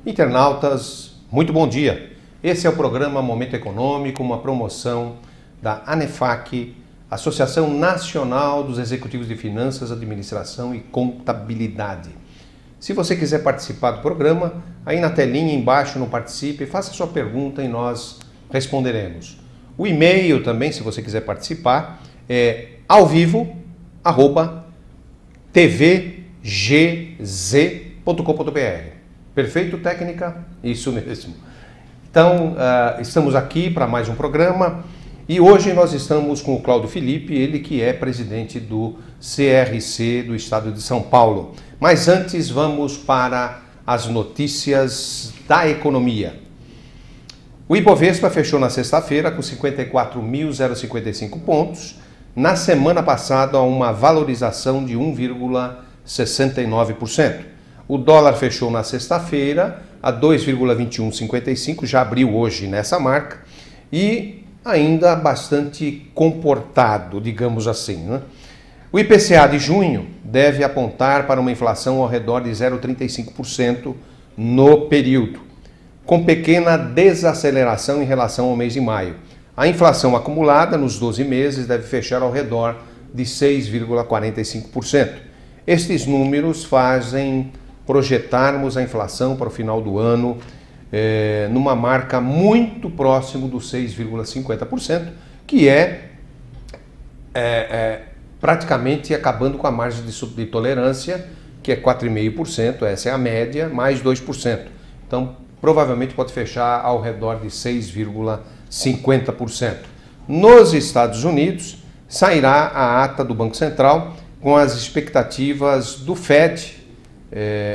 Internautas, muito bom dia. Esse é o programa Momento Econômico, uma promoção da ANEFAC, Associação Nacional dos Executivos de Finanças, Administração e Contabilidade. Se você quiser participar do programa, aí na telinha embaixo no Participe, faça sua pergunta e nós responderemos. O e-mail também, se você quiser participar, é alvivo@tvgz.com.br. Perfeito, técnica? Isso mesmo. Então, estamos aqui para mais um programa e hoje nós estamos com o Cláudio Felipe, ele que é presidente do CRC do Estado de São Paulo. Mas antes vamos para as notícias da economia. O Ibovespa fechou na sexta-feira com 54.055 pontos, na semana passada uma valorização de 1,69%. O dólar fechou na sexta-feira a 2,2155, já abriu hoje nessa marca, e ainda bastante comportado, digamos assim, né? O IPCA de junho deve apontar para uma inflação ao redor de 0,35% no período, com pequena desaceleração em relação ao mês de maio. A inflação acumulada nos 12 meses deve fechar ao redor de 6,45%. Estes números fazem projetarmos a inflação para o final do ano numa marca muito próximo dos 6,50%, que é praticamente acabando com a margem de tolerância, que é 4,5%, essa é a média, mais 2%. Então, provavelmente pode fechar ao redor de 6,50%. Nos Estados Unidos, sairá a ata do Banco Central com as expectativas do FED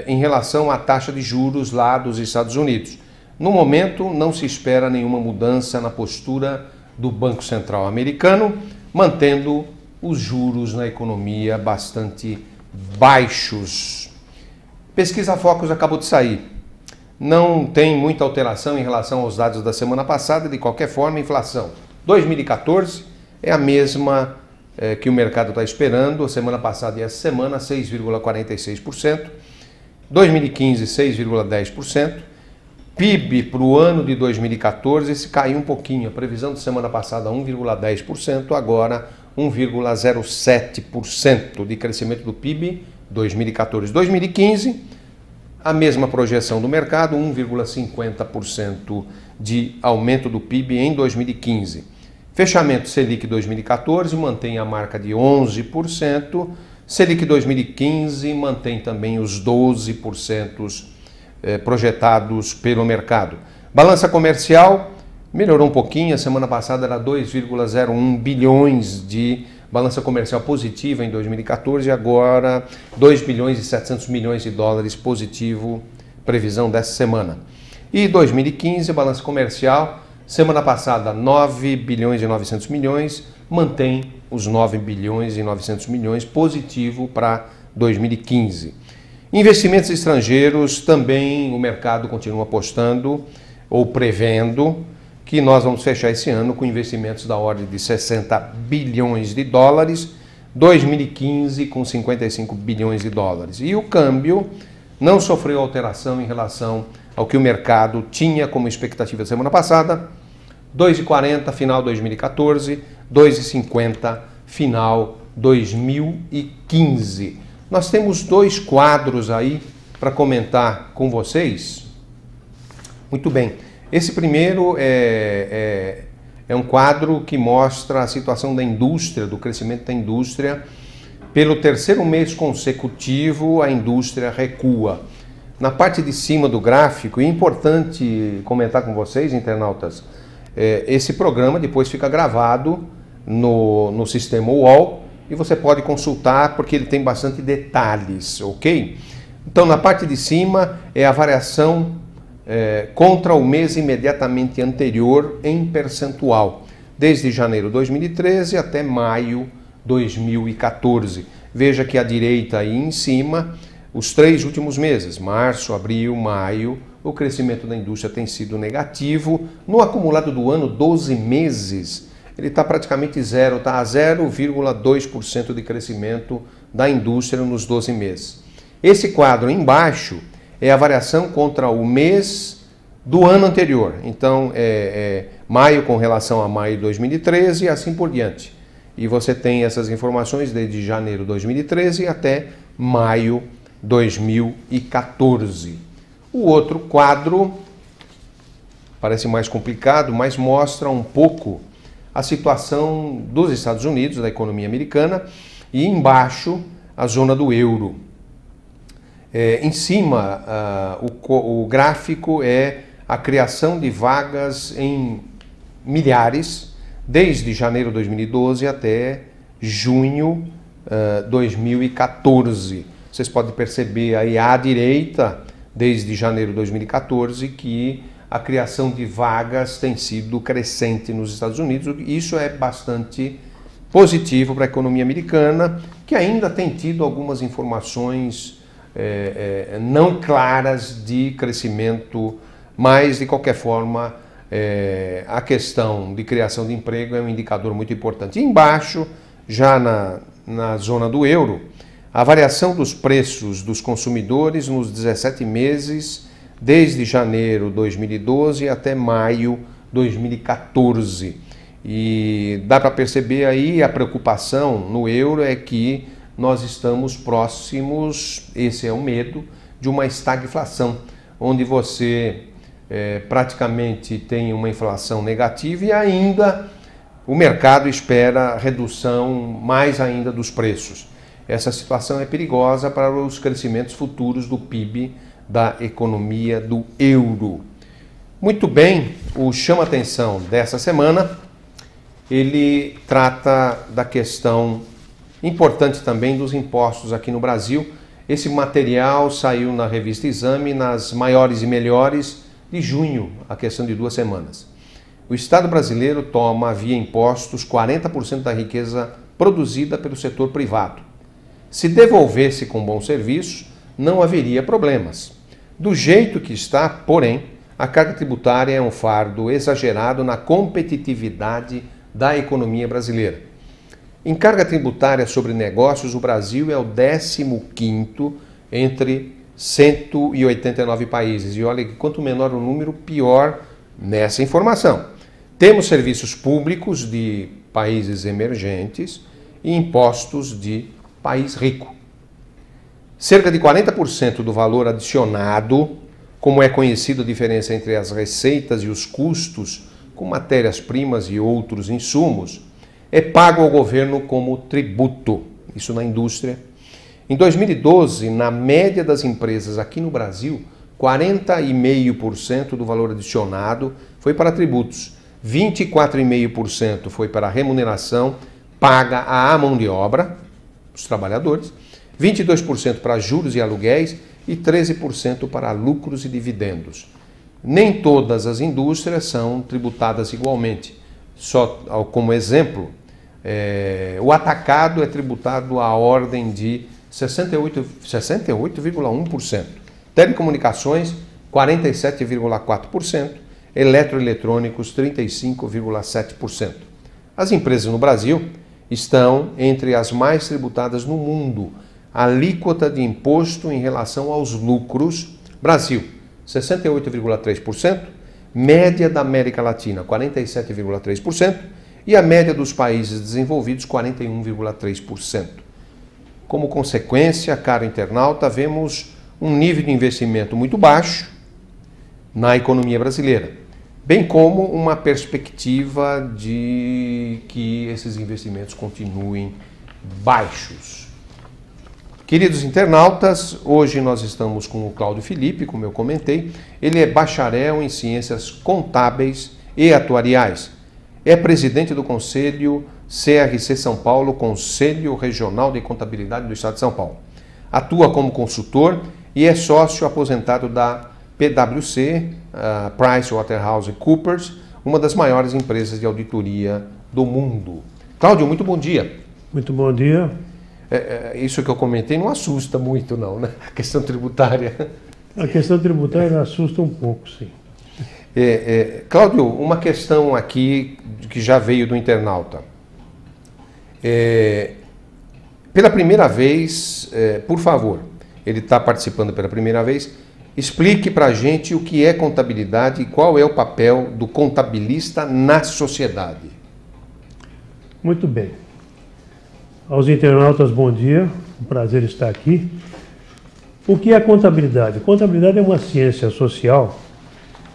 em relação à taxa de juros lá dos Estados Unidos. No momento, não se espera nenhuma mudança na postura do Banco Central americano, mantendo os juros na economia bastante baixos. Pesquisa Focus acabou de sair. Não tem muita alteração em relação aos dados da semana passada. De qualquer forma, a inflação 2014 é a mesma que o mercado está esperando. A semana passada e essa semana, 6,46%. 2015, 6,10%. PIB para o ano de 2014 se caiu um pouquinho. A previsão de semana passada 1,10%, agora 1,07% de crescimento do PIB 2014. 2015, a mesma projeção do mercado, 1,50% de aumento do PIB em 2015. Fechamento Selic 2014 mantém a marca de 11%, Selic 2015 mantém também os 12% projetados pelo mercado. Balança comercial melhorou um pouquinho, a semana passada era 2,01 bilhões de balança comercial positiva em 2014, agora 2 bilhões e 700 milhões de dólares positivo, previsão dessa semana. E 2015, balança comercial, semana passada 9 bilhões e 900 milhões, mantém os 9 bilhões e 900 milhões positivo para 2015. Investimentos estrangeiros, também o mercado continua apostando ou prevendo que nós vamos fechar esse ano com investimentos da ordem de 60 bilhões de dólares, 2015 com 55 bilhões de dólares. E o câmbio não sofreu alteração em relação ao que o mercado tinha como expectativa semana passada, 2,40 final 2014, 2,50 final 2015. Nós temos dois quadros aí para comentar com vocês. Muito bem. Esse primeiro é um quadro que mostra a situação da indústria, do crescimento da indústria. Pelo terceiro mês consecutivo, a indústria recua. Na parte de cima do gráfico, é importante comentar com vocês, internautas, esse programa depois fica gravado no sistema UOL e você pode consultar porque ele tem bastante detalhes, ok? Então, na parte de cima é a variação contra o mês imediatamente anterior em percentual, desde janeiro de 2013 até maio 2014. Veja que à direita aí em cima, os 3 últimos meses, março, abril, maio, o crescimento da indústria tem sido negativo. No acumulado do ano, 12 meses, ele está praticamente zero, está a 0,2% de crescimento da indústria nos 12 meses. Esse quadro embaixo é a variação contra o mês do ano anterior. Então, maio com relação a maio de 2013 e assim por diante. E você tem essas informações desde janeiro de 2013 até maio 2014. O outro quadro parece mais complicado, mas mostra um pouco a situação dos Estados Unidos, da economia americana, e embaixo a zona do euro. Em cima, o gráfico é a criação de vagas em milhares, desde janeiro de 2012 até junho de 2014. Vocês podem perceber aí à direita, desde janeiro de 2014, que a criação de vagas tem sido crescente nos Estados Unidos. Isso é bastante positivo para a economia americana, que ainda tem tido algumas informações não claras de crescimento, mas de qualquer forma a questão de criação de emprego é um indicador muito importante. E embaixo, já na zona do euro, a variação dos preços dos consumidores nos 17 meses, desde janeiro de 2012 até maio de 2014. E dá para perceber aí a preocupação no euro é que nós estamos próximos, esse é o medo, de uma estagflação, onde você praticamente tem uma inflação negativa e ainda o mercado espera redução mais ainda dos preços. Essa situação é perigosa para os crescimentos futuros do PIB da economia do euro. Muito bem, o chama-atenção dessa semana, ele trata da questão importante também dos impostos aqui no Brasil. Esse material saiu na revista Exame, nas maiores e melhores de junho, a questão de 2 semanas. O Estado brasileiro toma via impostos 40% da riqueza produzida pelo setor privado. Se devolvesse com bom serviço, não haveria problemas. Do jeito que está, porém, a carga tributária é um fardo exagerado na competitividade da economia brasileira. Em carga tributária sobre negócios, o Brasil é o 15º entre 189 países. E olha que quanto menor o número, pior nessa informação. Temos serviços públicos de países emergentes e impostos de país rico. Cerca de 40% do valor adicionado, como é conhecido a diferença entre as receitas e os custos com matérias-primas e outros insumos, é pago ao governo como tributo, isso na indústria. Em 2012, na média das empresas aqui no Brasil, 40,5% do valor adicionado foi para tributos, 24,5% foi para a remuneração paga à mão de obra, os trabalhadores, 22% para juros e aluguéis e 13% para lucros e dividendos. Nem todas as indústrias são tributadas igualmente. Só como exemplo, o atacado é tributado à ordem de 68,1%, telecomunicações 47,4%, eletroeletrônicos 35,7%. As empresas no Brasil estão entre as mais tributadas no mundo. A alíquota de imposto em relação aos lucros, Brasil 68,3%, média da América Latina 47,3% e a média dos países desenvolvidos 41,3%. Como consequência, caro internauta, vemos um nível de investimento muito baixo na economia brasileira, bem como uma perspectiva de que esses investimentos continuem baixos. Queridos internautas, hoje nós estamos com o Cláudio Felipe, como eu comentei. Ele é bacharel em Ciências Contábeis e Atuariais. É presidente do Conselho CRC São Paulo, Conselho Regional de Contabilidade do Estado de São Paulo. Atua como consultor e é sócio aposentado da PwC, PricewaterhouseCoopers, uma das maiores empresas de auditoria do mundo. Cláudio, muito bom dia. Muito bom dia. Isso que eu comentei não assusta muito não, né? A questão tributária. A questão tributária assusta um pouco, sim. Cláudio, uma questão aqui que já veio do internauta. Pela primeira vez, por favor, ele está participando pela primeira vez, Explique para a gente o que é contabilidade e qual é o papel do contabilista na sociedade. Muito bem. Aos internautas, bom dia. Um prazer estar aqui. O que é contabilidade? Contabilidade é uma ciência social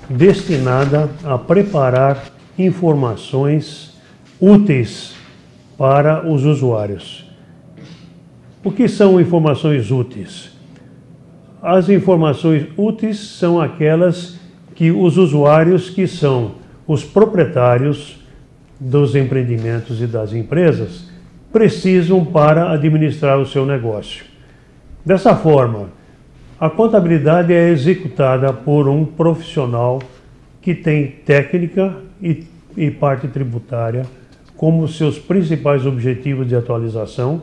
destinada a preparar informações úteis para os usuários. O que são informações úteis? As informações úteis são aquelas que os usuários, que são os proprietários dos empreendimentos e das empresas, precisam para administrar o seu negócio. Dessa forma, a contabilidade é executada por um profissional que tem técnica e parte tributária como seus principais objetivos de atualização,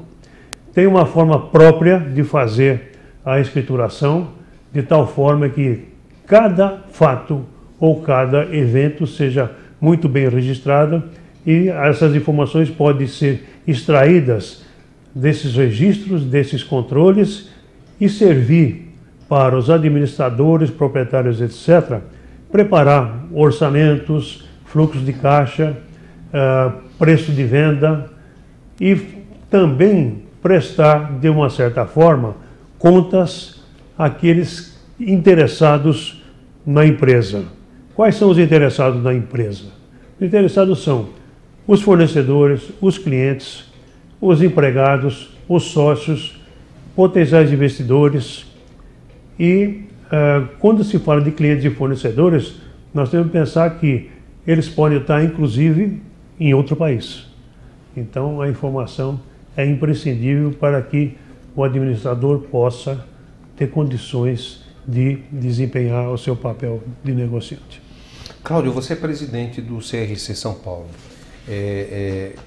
tem uma forma própria de fazer a escrituração, de tal forma que cada fato ou cada evento seja muito bem registrado e essas informações podem ser extraídas desses registros, desses controles e servir para os administradores, proprietários, etc., preparar orçamentos, fluxos de caixa, preço de venda e também prestar, de uma certa forma, contas àqueles interessados na empresa. Quais são os interessados na empresa? Os interessados são os fornecedores, os clientes, os empregados, os sócios, potenciais investidores e quando se fala de clientes e fornecedores, nós temos que pensar que eles podem estar, inclusive, em outro país. Então, a informação é imprescindível para que o administrador possa ter condições de desempenhar o seu papel de negociante. Cláudio, você é presidente do CRC São Paulo.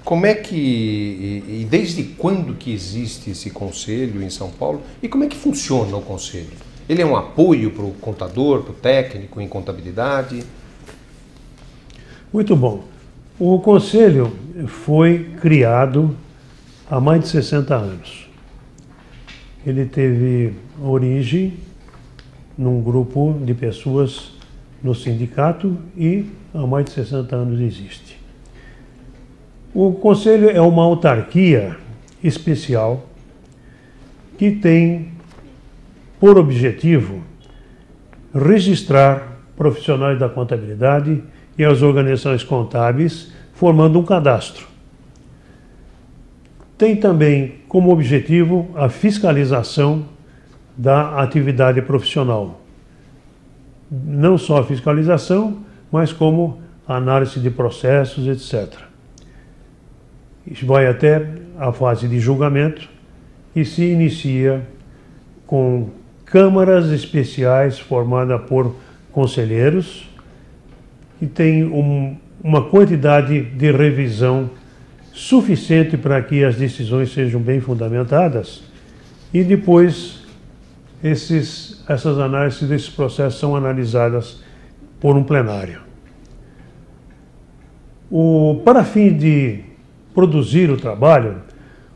Como é que, e desde quando que existe esse conselho em São Paulo e como é que funciona o conselho? Ele é um apoio para o contador, para o técnico em contabilidade? Muito bom. O conselho foi criado há mais de 60 anos. Ele teve origem num grupo de pessoas no sindicato e há mais de 60 anos existe. O Conselho é uma autarquia especial que tem por objetivo registrar profissionais da contabilidade e as organizações contábeis, formando um cadastro. Tem também como objetivo a fiscalização da atividade profissional. Não só a fiscalização, mas como a análise de processos, etc. Isso vai até a fase de julgamento e se inicia com câmaras especiais formadas por conselheiros e tem uma quantidade de revisão suficiente para que as decisões sejam bem fundamentadas e depois essas análises desses processos são analisadas por um plenário. Para fim de produzir o trabalho,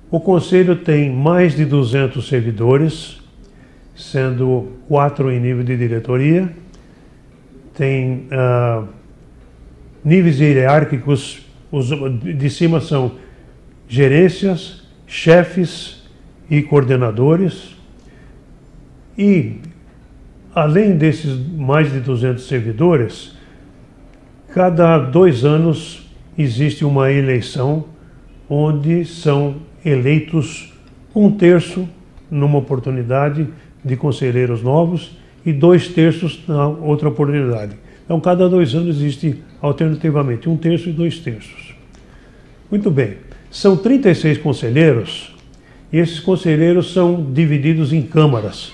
o Conselho tem mais de 200 servidores, sendo 4 em nível de diretoria, tem níveis hierárquicos, os de cima são gerências, chefes e coordenadores, e além desses mais de 200 servidores, cada 2 anos existe uma eleição onde são eleitos 1/3 numa oportunidade de conselheiros novos e 2/3 na outra oportunidade. Então, cada 2 anos existe alternativamente 1/3 e 2/3. Muito bem, são 36 conselheiros e esses conselheiros são divididos em câmaras.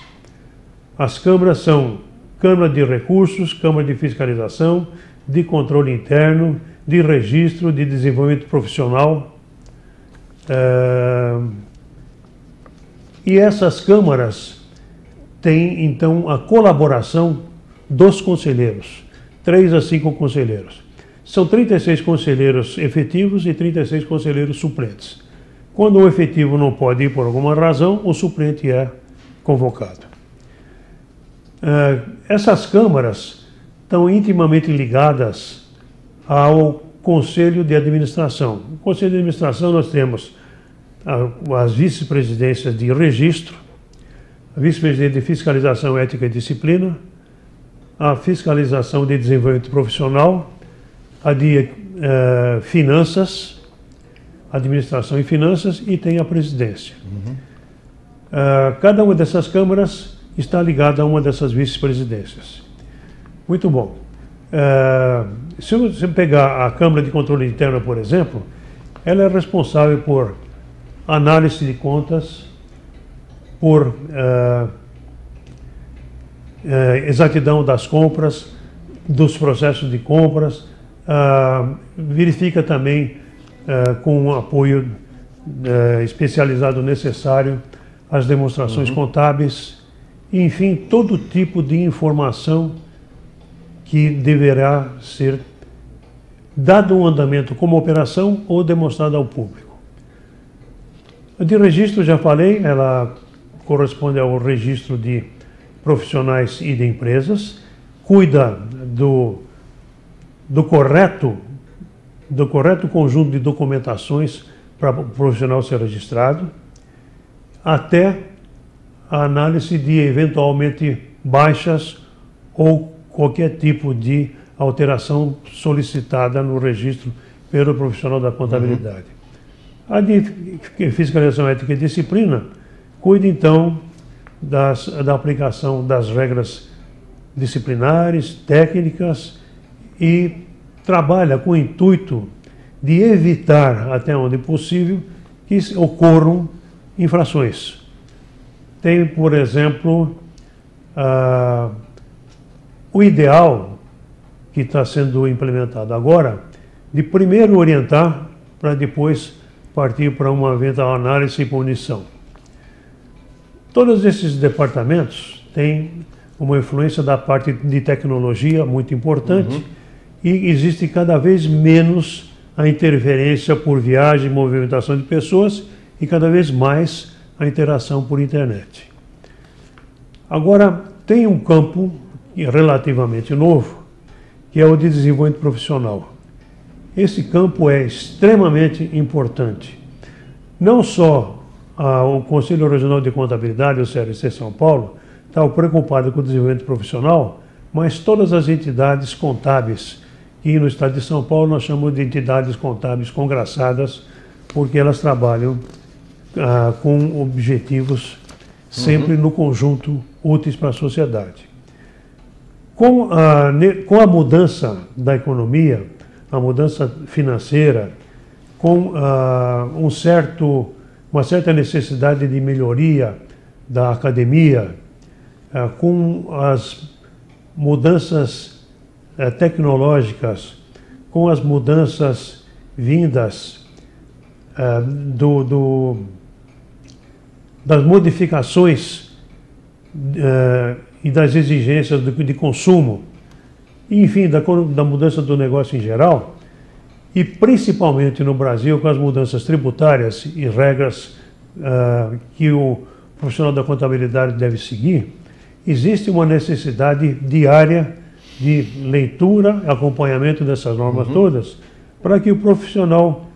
As câmaras são Câmara de Recursos, Câmara de Fiscalização, de Controle Interno, de Registro, de Desenvolvimento Profissional. E essas câmaras têm, então, a colaboração dos conselheiros, 3 a 5 conselheiros. São 36 conselheiros efetivos e 36 conselheiros suplentes. Quando o efetivo não pode ir por alguma razão, o suplente é convocado. Essas câmaras estão intimamente ligadas ao Conselho de Administração. No Conselho de Administração nós temos as vice-presidências de registro, a vice-presidente de fiscalização, ética e disciplina, a fiscalização de desenvolvimento profissional, a de finanças, administração e finanças, e tem a presidência. Cada uma dessas câmaras está ligada a uma dessas vice-presidências. Muito bom. Se você pegar a Câmara de Controle Interno, por exemplo, ela é responsável por análise de contas, por exatidão das compras, dos processos de compras, verifica também com o apoio especializado necessário as demonstrações contábeis, enfim, todo tipo de informação que deverá ser dado um andamento como operação ou demonstrada ao público. A de registro, já falei, ela corresponde ao registro de profissionais e de empresas, cuida do correto conjunto de documentações para o profissional ser registrado, até a análise de eventualmente baixas ou qualquer tipo de alteração solicitada no registro pelo profissional da contabilidade. A de fiscalização, ética e disciplina cuida então da aplicação das regras disciplinares, técnicas, e trabalha com o intuito de evitar, até onde possível, que ocorram infrações. Tem, por exemplo, o ideal que está sendo implementado agora, de primeiro orientar, para depois partir para uma eventual análise e punição. Todos esses departamentos têm uma influência da parte de tecnologia muito importante, e existe cada vez menos a interferência por viagem, movimentação de pessoas, e cada vez mais a interação por internet. Agora, tem um campo relativamente novo, que é o de desenvolvimento profissional. Esse campo é extremamente importante. Não só o Conselho Regional de Contabilidade, o CRC São Paulo, está preocupado com o desenvolvimento profissional, mas todas as entidades contábeis, que no estado de São Paulo nós chamamos de entidades contábeis congraçadas, porque elas trabalham com objetivos sempre no conjunto úteis para a sociedade. Com a mudança da economia, a mudança financeira, com uma certa necessidade de melhoria da academia, com as mudanças tecnológicas, com as mudanças vindas das modificações e das exigências de consumo, enfim, da mudança do negócio em geral, e principalmente no Brasil, com as mudanças tributárias e regras que o profissional da contabilidade deve seguir, existe uma necessidade diária de leitura, acompanhamento dessas normas todas, para que o profissional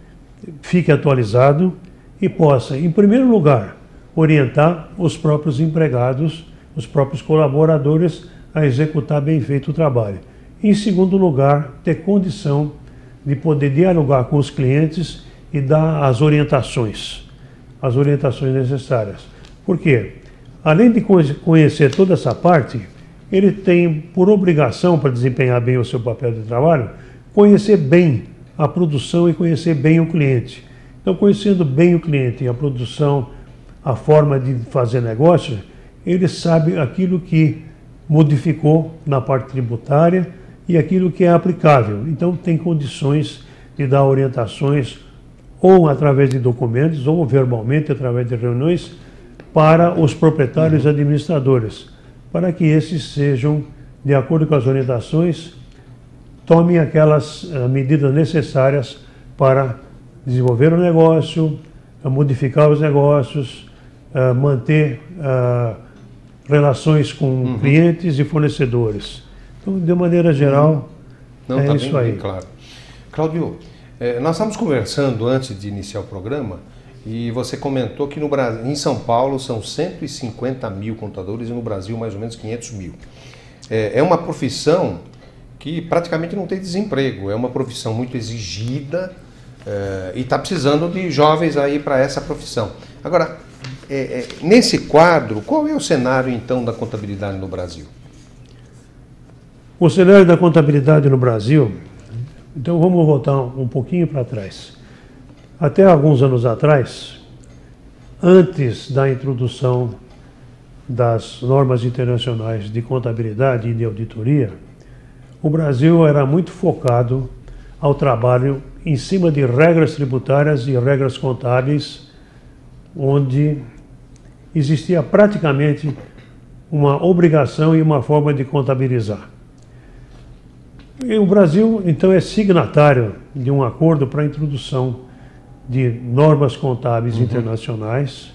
fique atualizado e possa, em primeiro lugar, orientar os próprios empregados, os próprios colaboradores a executar bem feito o trabalho. Em segundo lugar, ter condição de poder dialogar com os clientes e dar as orientações necessárias. Por quê? Além de conhecer toda essa parte, ele tem por obrigação, para desempenhar bem o seu papel de trabalho, conhecer bem a produção e conhecer bem o cliente. Então, conhecendo bem o cliente e a produção, a forma de fazer negócio, ele sabe aquilo que modificou na parte tributária e aquilo que é aplicável. Então, tem condições de dar orientações, ou através de documentos, ou verbalmente, através de reuniões, para os proprietários e administradores, para que esses sejam, de acordo com as orientações, tomem aquelas medidas necessárias para desenvolver o negócio, modificar os negócios, manter relações com clientes e fornecedores. Então, de maneira geral, tá isso aí. Bem claro. Cláudio, nós estávamos conversando antes de iniciar o programa e você comentou que no Brasil, em São Paulo são 150 mil contadores e no Brasil mais ou menos 500 mil. É uma profissão que praticamente não tem desemprego, é uma profissão muito exigida e está precisando de jovens aí para essa profissão. Agora, nesse quadro, qual é o cenário então da contabilidade no Brasil? O cenário da contabilidade no Brasil, então vamos voltar um pouquinho para trás. Até alguns anos atrás, antes da introdução das normas internacionais de contabilidade e de auditoria, o Brasil era muito focado ao trabalho em cima de regras tributárias e regras contábeis, onde existia praticamente uma obrigação e uma forma de contabilizar. E o Brasil, então, é signatário de um acordo para a introdução de normas contábeis internacionais,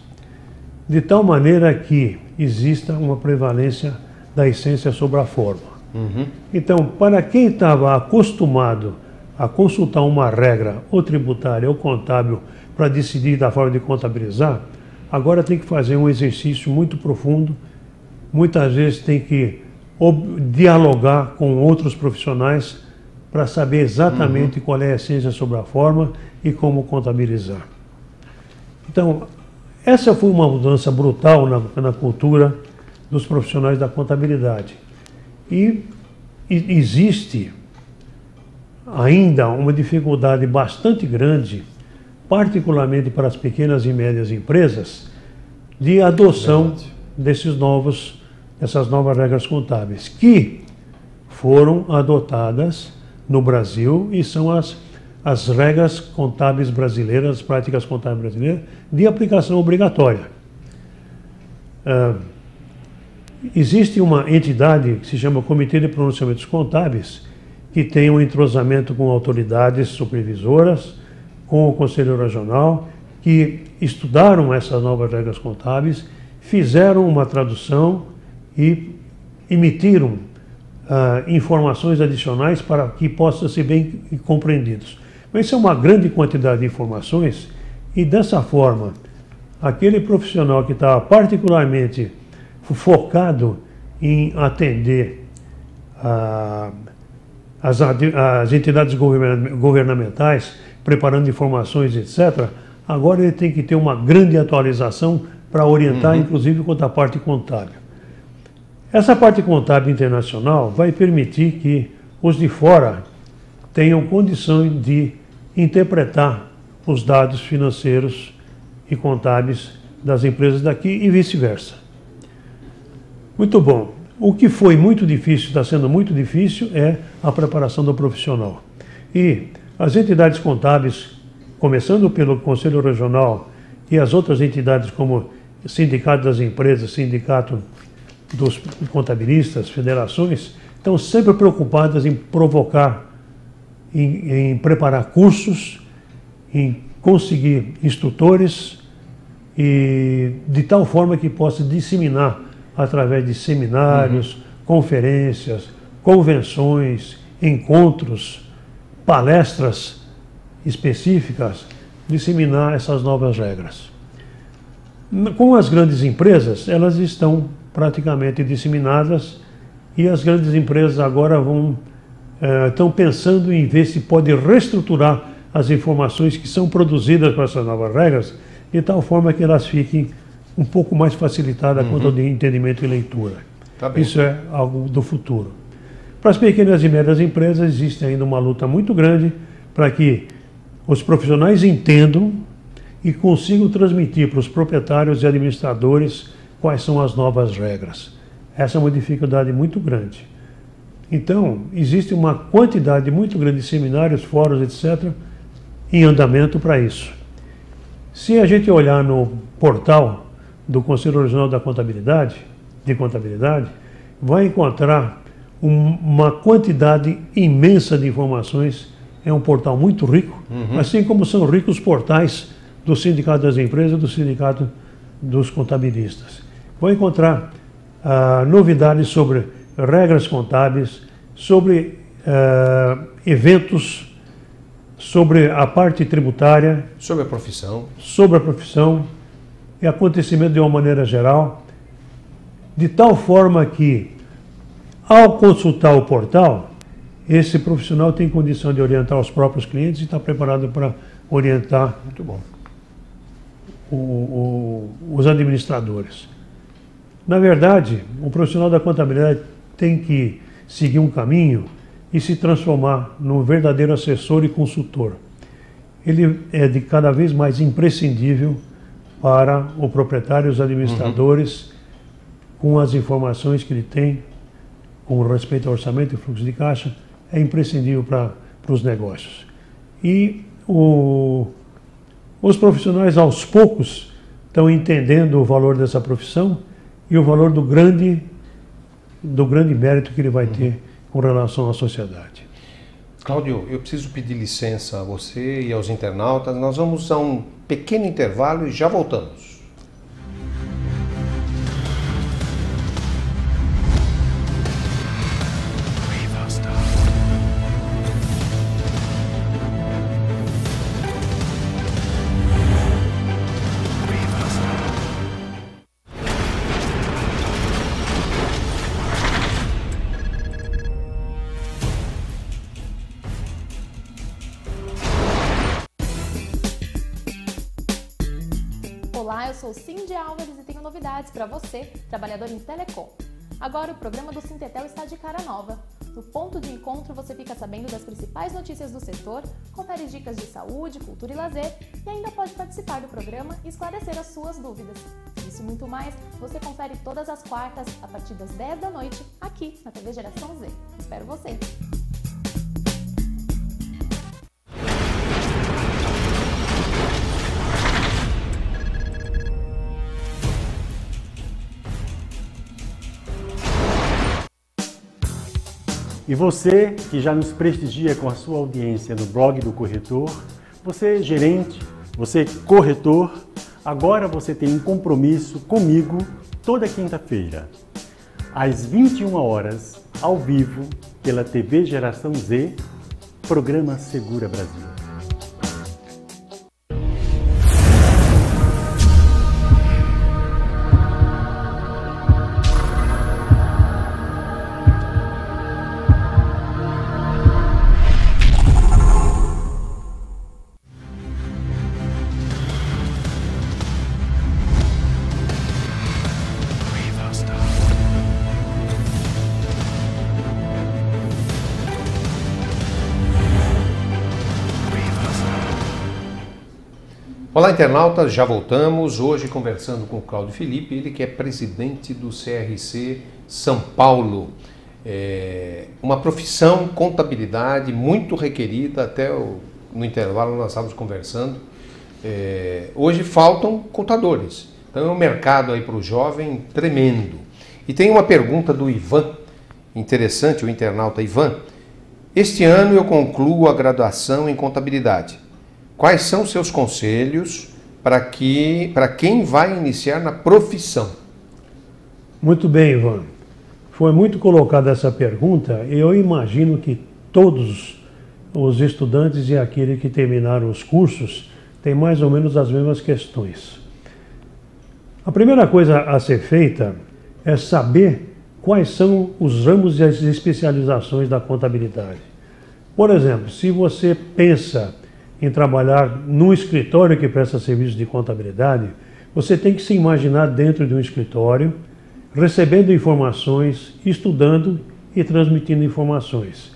de tal maneira que exista uma prevalência da essência sobre a forma. Então, para quem estava acostumado a consultar uma regra, ou tributária ou contábil, para decidir da forma de contabilizar, agora tem que fazer um exercício muito profundo, muitas vezes tem que dialogar com outros profissionais para saber exatamente qual é a essência sobre a forma e como contabilizar. Então, essa foi uma mudança brutal na cultura dos profissionais da contabilidade. E existe ainda uma dificuldade bastante grande, particularmente para as pequenas e médias empresas, de adoção dessas novas regras contábeis, que foram adotadas no Brasil e são as regras contábeis brasileiras, as práticas contábeis brasileiras, de aplicação obrigatória. Existe uma entidade que se chama Comitê de Pronunciamentos Contábeis, que tem um entrosamento com autoridades supervisoras, com o Conselho Regional, que estudaram essas novas regras contábeis, fizeram uma tradução e emitiram informações adicionais para que possam ser bem compreendidos. Mas isso é uma grande quantidade de informações e, dessa forma, aquele profissional que estava particularmente focado em atender as entidades governamentais, preparando informações, etc., agora ele tem que ter uma grande atualização para orientar, inclusive, quanto à parte contábil. Essa parte contábil internacional vai permitir que os de fora tenham condição de interpretar os dados financeiros e contábeis das empresas daqui e vice-versa. Muito bom. O que foi muito difícil, está sendo muito difícil, é a preparação do profissional. E as entidades contábeis, começando pelo Conselho Regional e as outras entidades como Sindicato das Empresas, Sindicato dos Contabilistas, federações, estão sempre preocupadas em provocar, em preparar cursos, em conseguir instrutores e de tal forma que possa disseminar através de seminários, conferências, convenções, encontros, palestras específicas, disseminar essas novas regras. Com as grandes empresas, elas estão praticamente disseminadas e as grandes empresas agora estão pensando em ver se pode reestruturar as informações que são produzidas com essas novas regras de tal forma que elas fiquem um pouco mais facilitadas quanto ao entendimento e leitura. Tá bem. Isso é algo do futuro. Para as pequenas e médias empresas existe ainda uma luta muito grande para que os profissionais entendam e consigam transmitir para os proprietários e administradores quais são as novas regras. Essa é uma dificuldade muito grande. Então, existe uma quantidade muito grande de seminários, fóruns, etc., em andamento para isso. Se a gente olhar no portal do Conselho Regional da Contabilidade, vai encontrar uma quantidade imensa de informações. É um portal muito rico, assim como são ricos os portais do Sindicato das Empresas e do Sindicato dos Contabilistas. Vai encontrar novidades sobre regras contábeis, sobre eventos, sobre a parte tributária, sobre a profissão e acontecimento de uma maneira geral, de tal forma que, ao consultar o portal, esse profissional tem condição de orientar os próprios clientes e está preparado para orientar muito bom. Os administradores. Na verdade, o profissional da contabilidade tem que seguir um caminho e se transformar num verdadeiro assessor e consultor. Ele é de cada vez mais imprescindível para o proprietário e os administradores, com as informações que ele tem com respeito ao orçamento e fluxo de caixa, é imprescindível para os negócios. E os profissionais, aos poucos, estão entendendo o valor dessa profissão e o valor do grande mérito que ele vai ter com relação à sociedade. Cláudio, eu preciso pedir licença a você e aos internautas. Nós vamos a um pequeno intervalo e já voltamos. Olá, eu sou Cindy Álvares e tenho novidades para você, trabalhador em telecom. Agora o programa do Sintetel está de cara nova. No ponto de encontro você fica sabendo das principais notícias do setor, confere dicas de saúde, cultura e lazer e ainda pode participar do programa e esclarecer as suas dúvidas. Isso e muito mais você confere todas as quartas a partir das 10 da noite aqui na TV Geração Z. Espero você! E você que já nos prestigia com a sua audiência no blog do corretor, você gerente, você corretor, agora você tem um compromisso comigo toda quinta-feira, às 21 horas, ao vivo, pela TV Geração Z, programa Segura Brasil. Olá, internautas, já voltamos, hoje conversando com o Cláudio Felipe, ele que é presidente do CRC São Paulo. Uma profissão, contabilidade, muito requerida, até no intervalo nós estávamos conversando. Hoje faltam contadores, então é um mercado aí para o jovem tremendo. E tem uma pergunta do Ivan, interessante, o internauta Ivan. Este ano eu concluo a graduação em contabilidade. Quais são os seus conselhos para quem vai iniciar na profissão? Muito bem, Ivan. Foi muito colocada essa pergunta e eu imagino que todos os estudantes e aqueles que terminaram os cursos têm mais ou menos as mesmas questões. A primeira coisa a ser feita é saber quais são os ramos e as especializações da contabilidade. Por exemplo, se você pensa em trabalhar num escritório que presta serviços de contabilidade, você tem que se imaginar dentro de um escritório, recebendo informações, estudando e transmitindo informações.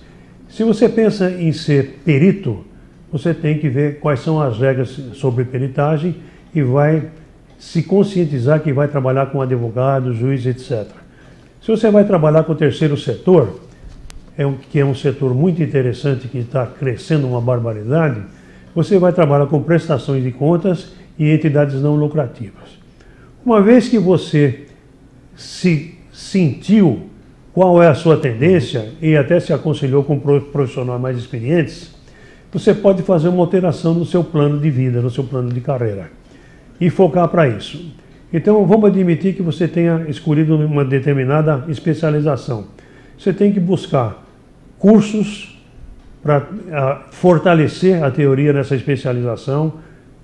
Se você pensa em ser perito, você tem que ver quais são as regras sobre peritagem e vai se conscientizar que vai trabalhar com advogado, juiz, etc. Se você vai trabalhar com o terceiro setor, que é um setor muito interessante, que está crescendo uma barbaridade, você vai trabalhar com prestações de contas e entidades não lucrativas. Uma vez que você se sentiu qual é a sua tendência e até se aconselhou com profissionais mais experientes, você pode fazer uma alteração no seu plano de vida, no seu plano de carreira e focar para isso. Então, vamos admitir que você tenha escolhido uma determinada especialização. Você tem que buscar cursos para fortalecer a teoria nessa especialização,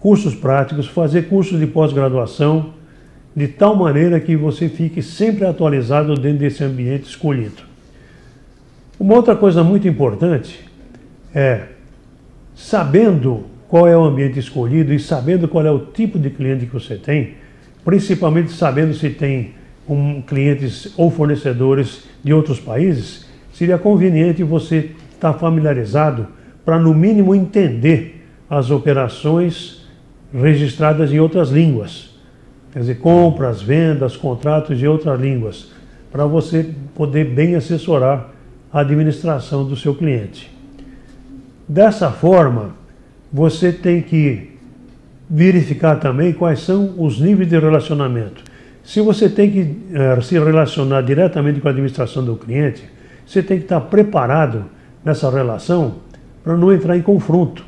cursos práticos, fazer cursos de pós-graduação, de tal maneira que você fique sempre atualizado dentro desse ambiente escolhido. Uma outra coisa muito importante é, sabendo qual é o ambiente escolhido e sabendo qual é o tipo de cliente que você tem, principalmente sabendo se tem clientes ou fornecedores de outros países, seria conveniente você estar familiarizado para, no mínimo, entender as operações registradas em outras línguas. Quer dizer, compras, vendas, contratos de outras línguas, para você poder bem assessorar a administração do seu cliente. Dessa forma, você tem que verificar também quais são os níveis de relacionamento. Se você tem que se relacionar diretamente com a administração do cliente, você tem que estar preparado nessa relação para não entrar em confronto.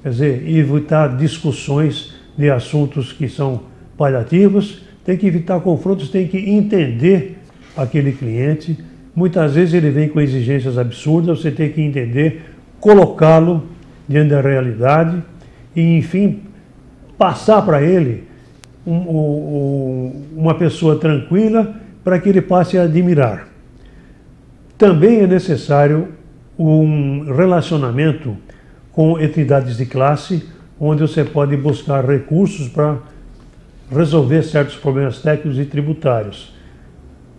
Quer dizer, evitar discussões de assuntos que são paliativos, tem que evitar confrontos, tem que entender aquele cliente. Muitas vezes ele vem com exigências absurdas, você tem que entender, colocá-lo diante da realidade e, enfim, passar para ele uma pessoa tranquila para que ele passe a admirar. Também é necessário um relacionamento com entidades de classe, onde você pode buscar recursos para resolver certos problemas técnicos e tributários.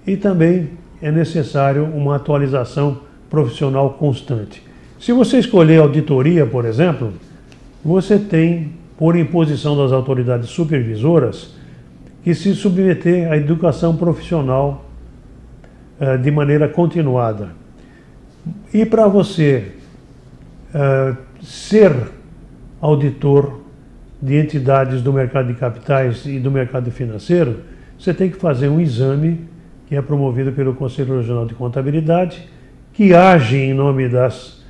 E também é necessário uma atualização profissional constante. Se você escolher auditoria, por exemplo, você tem, por imposição das autoridades supervisoras, que se submeter à educação profissional de maneira continuada. E para você ser auditor de entidades do mercado de capitais e do mercado financeiro, você tem que fazer um exame que é promovido pelo Conselho Regional de Contabilidade, que age em nome das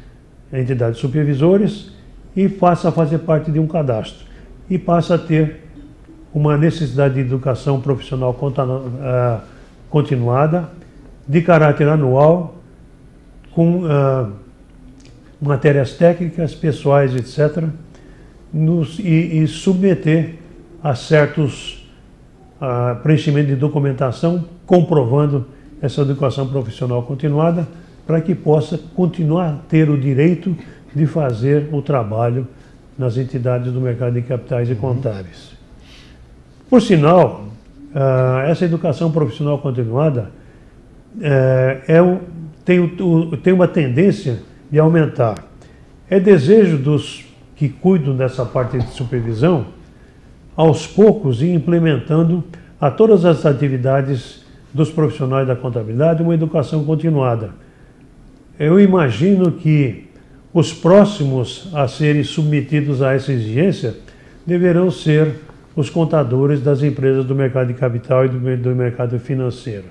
entidades supervisoras e passa a fazer parte de um cadastro e passa a ter uma necessidade de educação profissional continuada, de caráter anual, com matérias técnicas, pessoais, etc., e submeter a certos preenchimentos de documentação comprovando essa educação profissional continuada, para que possa continuar a ter o direito de fazer o trabalho nas entidades do mercado de capitais e contábeis. Por sinal, essa educação profissional continuada tem uma tendência de aumentar. É desejo dos que cuidam dessa parte de supervisão, aos poucos, ir implementando a todas as atividades dos profissionais da contabilidade uma educação continuada. Eu imagino que os próximos a serem submetidos a essa exigência deverão ser os contadores das empresas do mercado de capital e do mercado financeiro.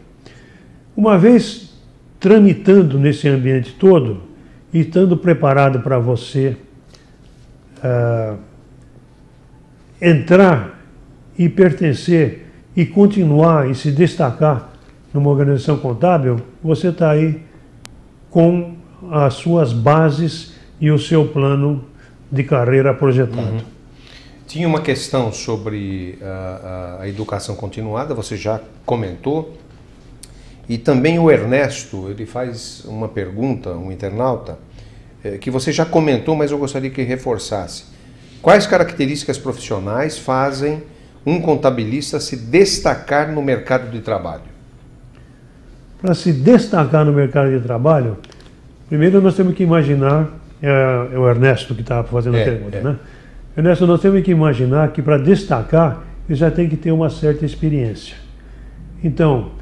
Uma vez tramitando nesse ambiente todo e estando preparado para você entrar e pertencer e continuar e se destacar numa organização contábil, você está aí com as suas bases e o seu plano de carreira projetado. Tinha uma questão sobre a educação continuada, você já comentou, e também o Ernesto, ele faz uma pergunta, um internauta, que você já comentou, mas eu gostaria que reforçasse. Quais características profissionais fazem um contabilista se destacar no mercado de trabalho? Para se destacar no mercado de trabalho, primeiro nós temos que imaginar, é o Ernesto que está fazendo a pergunta, né? Ernesto, nós temos que imaginar que para destacar, ele já tem que ter uma certa experiência. Então,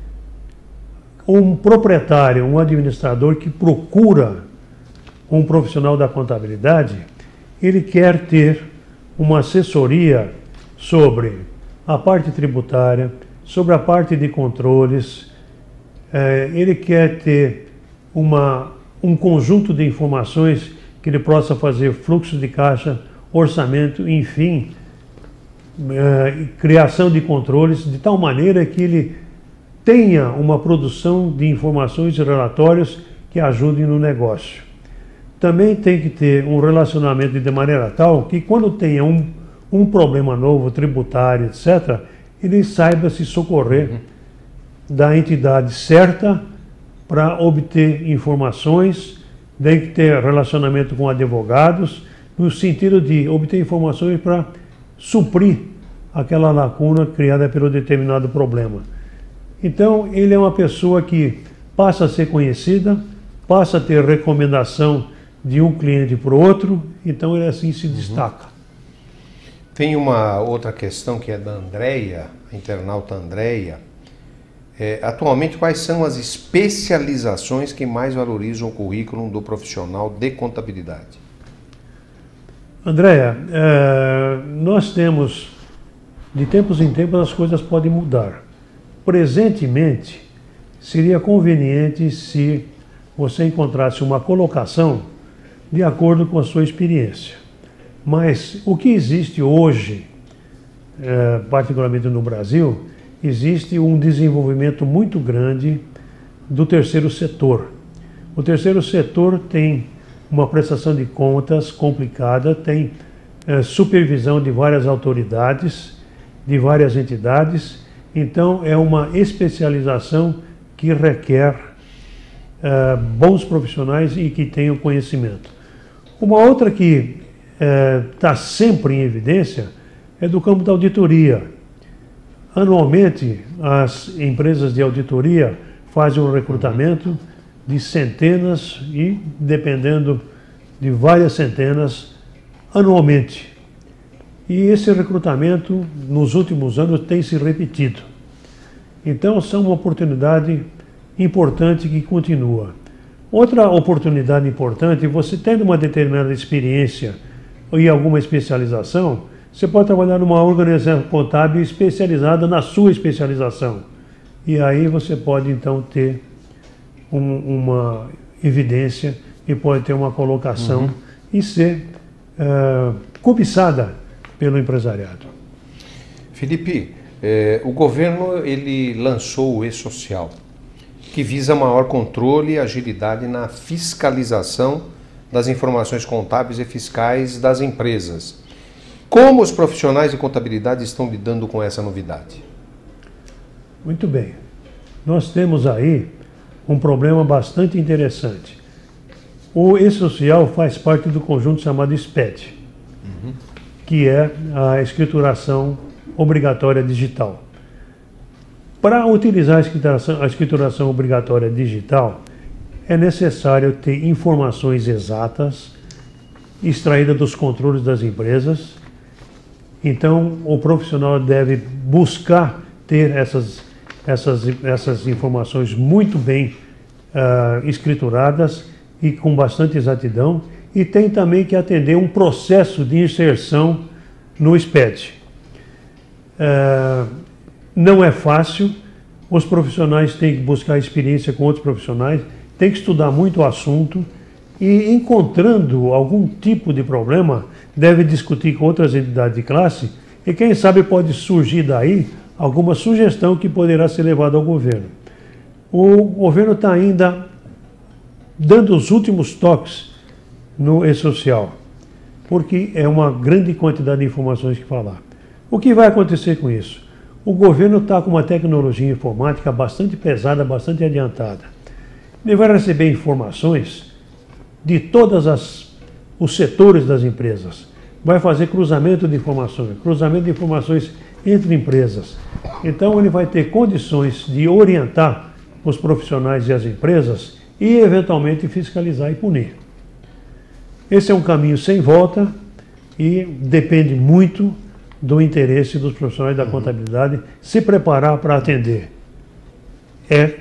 um proprietário, um administrador que procura um profissional da contabilidade, ele quer ter uma assessoria sobre a parte tributária, sobre a parte de controles, ele quer ter um conjunto de informações que ele possa fazer fluxo de caixa, orçamento, enfim, criação de controles, de tal maneira que ele tenha uma produção de informações e relatórios que ajudem no negócio. Também tem que ter um relacionamento de maneira tal que quando tenha um problema novo, tributário, etc., ele saiba se socorrer da entidade certa para obter informações, tem que ter relacionamento com advogados, no sentido de obter informações para suprir aquela lacuna criada pelo determinado problema. Então, ele é uma pessoa que passa a ser conhecida, passa a ter recomendação de um cliente para o outro, então ele assim se destaca. Tem uma outra questão que é da Andréia, a internauta Andréia. Atualmente, quais são as especializações que mais valorizam o currículo do profissional de contabilidade? Andréia, nós temos, de tempos em tempos as coisas podem mudar. Presentemente, seria conveniente se você encontrasse uma colocação de acordo com a sua experiência. Mas o que existe hoje, particularmente no Brasil, existe um desenvolvimento muito grande do terceiro setor. O terceiro setor tem uma prestação de contas complicada, tem supervisão de várias autoridades, de várias entidades, então é uma especialização que requer bons profissionais e que tenham conhecimento. Uma outra que está sempre em evidência é do campo da auditoria. Anualmente, as empresas de auditoria fazem um recrutamento de centenas e, dependendo de várias centenas, anualmente. E esse recrutamento, nos últimos anos, tem se repetido. Então, são uma oportunidade importante que continua. Outra oportunidade importante, você tendo uma determinada experiência e alguma especialização, você pode trabalhar numa organização contábil especializada na sua especialização. E aí você pode, então, ter uma evidência e pode ter uma colocação e ser cobiçada pelo empresariado. Felipe, o governo ele lançou o E-Social, que visa maior controle e agilidade na fiscalização das informações contábeis e fiscais das empresas. Como os profissionais de contabilidade estão lidando com essa novidade? Muito bem. Nós temos aí um problema bastante interessante. O E-Social faz parte do conjunto chamado SPED, que é a escrituração obrigatória digital. Para utilizar a escrituração obrigatória digital, é necessário ter informações exatas, extraídas dos controles das empresas. Então, o profissional deve buscar ter essas informações muito bem escrituradas e com bastante exatidão, e tem também que atender um processo de inserção no SPED. Não é fácil, os profissionais têm que buscar experiência com outros profissionais, têm que estudar muito o assunto e, encontrando algum tipo de problema, deve discutir com outras entidades de classe e, quem sabe, pode surgir daí alguma sugestão que poderá ser levada ao governo. O governo está ainda dando os últimos toques no E-Social, porque é uma grande quantidade de informações que falar. O que vai acontecer com isso? O governo está com uma tecnologia informática bastante pesada, bastante adiantada. Ele vai receber informações de todos os setores das empresas. Vai fazer cruzamento de informações entre empresas. Então ele vai ter condições de orientar os profissionais e as empresas e eventualmente fiscalizar e punir. Esse é um caminho sem volta e depende muito do interesse dos profissionais da contabilidade se preparar para atender. É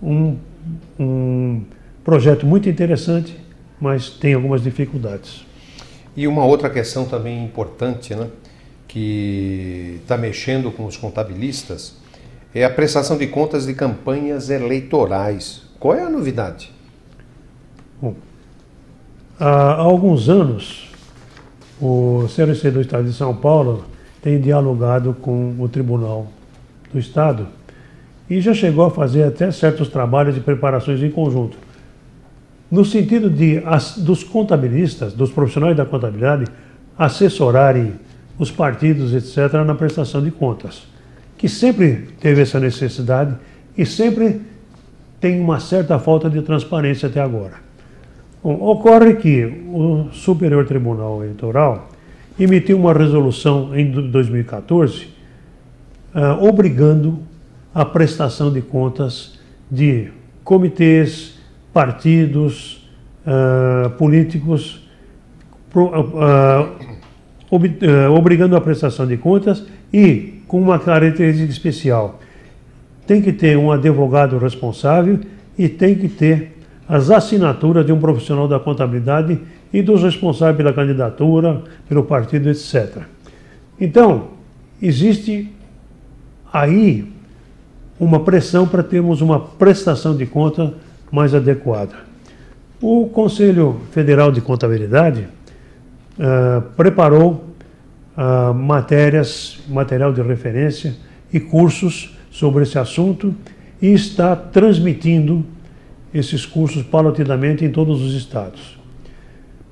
um projeto muito interessante, mas tem algumas dificuldades. E uma outra questão também importante, né, que está mexendo com os contabilistas, é a prestação de contas de campanhas eleitorais. Qual é a novidade? Bom, há alguns anos, o CRC do Estado de São Paulo tem dialogado com o Tribunal do Estado e já chegou a fazer até certos trabalhos de preparações em conjunto, no sentido dos contabilistas, dos profissionais da contabilidade, assessorarem os partidos, etc., na prestação de contas, que sempre teve essa necessidade e sempre tem uma certa falta de transparência até agora. Bom, ocorre que o Superior Tribunal Eleitoral emitiu uma resolução em 2014 obrigando a prestação de contas de comitês, partidos, políticos, obrigando a prestação de contas e com uma característica especial. Tem que ter um advogado responsável e tem que ter as assinaturas de um profissional da contabilidade e dos responsáveis pela candidatura, pelo partido, etc. Então, existe aí uma pressão para termos uma prestação de conta mais adequada. O Conselho Federal de Contabilidade preparou material de referência e cursos sobre esse assunto e está transmitindo esses cursos paulatinamente em todos os estados.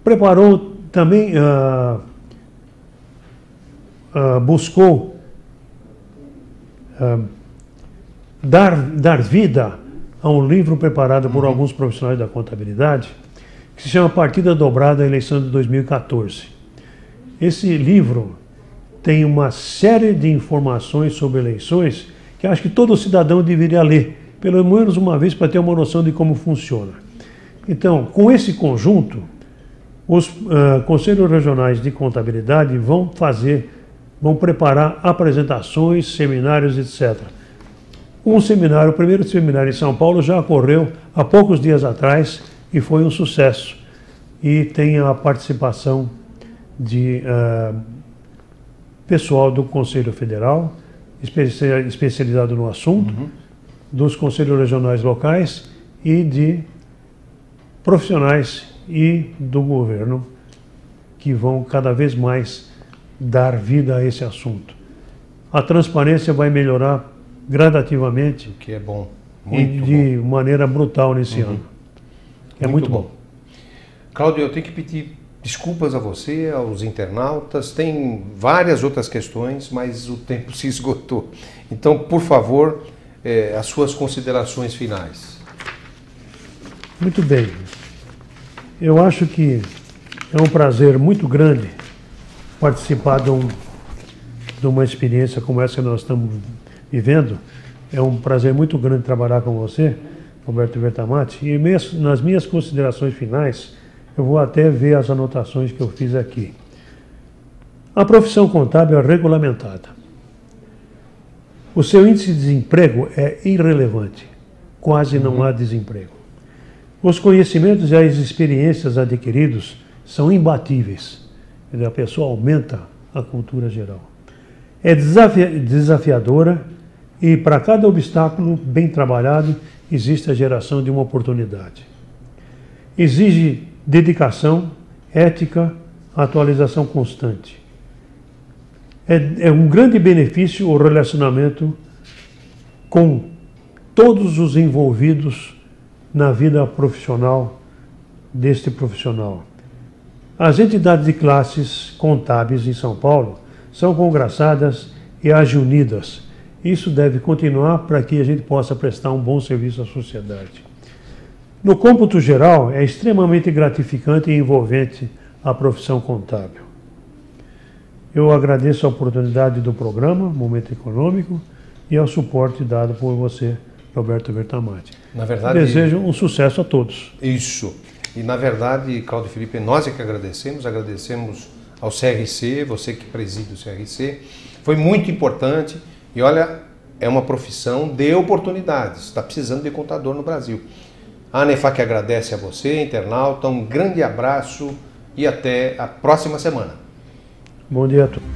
Preparou também, buscou dar vida a um livro preparado por alguns profissionais da contabilidade, que se chama Partida Dobrada, eleição de 2014. Esse livro tem uma série de informações sobre eleições que acho que todo cidadão deveria ler, pelo menos uma vez, para ter uma noção de como funciona. Então, com esse conjunto, os conselhos regionais de contabilidade vão preparar apresentações, seminários, etc. O primeiro seminário em São Paulo já ocorreu há poucos dias atrás e foi um sucesso. E tem a participação de pessoal do Conselho Federal, especializado no assunto, dos conselhos regionais locais e de profissionais e do governo que vão cada vez mais dar vida a esse assunto. A transparência vai melhorar gradativamente, o que é bom, de maneira brutal nesse ano. É muito bom. Cláudio, eu tenho que pedir desculpas a você, aos internautas, tem várias outras questões, mas o tempo se esgotou. Então, por favor, as suas considerações finais. Muito bem. Eu acho que é um prazer muito grande participar de uma experiência como essa que nós estamos vivendo. É um prazer muito grande trabalhar com você, Roberto Vertamati, e nas minhas considerações finais, eu vou até ver as anotações que eu fiz aqui. A profissão contábil é regulamentada. O seu índice de desemprego é irrelevante. Quase não há desemprego. Os conhecimentos e as experiências adquiridos são imbatíveis. A pessoa aumenta a cultura geral. É desafiadora e para cada obstáculo bem trabalhado existe a geração de uma oportunidade. Exige dedicação, ética, atualização constante. É um grande benefício o relacionamento com todos os envolvidos na vida profissional deste profissional. As entidades de classes contábeis em São Paulo são congraçadas e agilunidas. Isso deve continuar para que a gente possa prestar um bom serviço à sociedade. No cômputo geral, é extremamente gratificante e envolvente a profissão contábil. Eu agradeço a oportunidade do programa, Momento Econômico, e ao suporte dado por você, Roberto Vertamati. Na verdade, desejo um sucesso a todos. Isso. E na verdade, Cláudio Felipe, nós é que agradecemos ao CRC, você que preside o CRC. Foi muito importante e olha, é uma profissão de oportunidades. Está precisando de contador no Brasil. A ANEFAC agradece a você, internauta, um grande abraço e até a próxima semana. Bom dia a todos.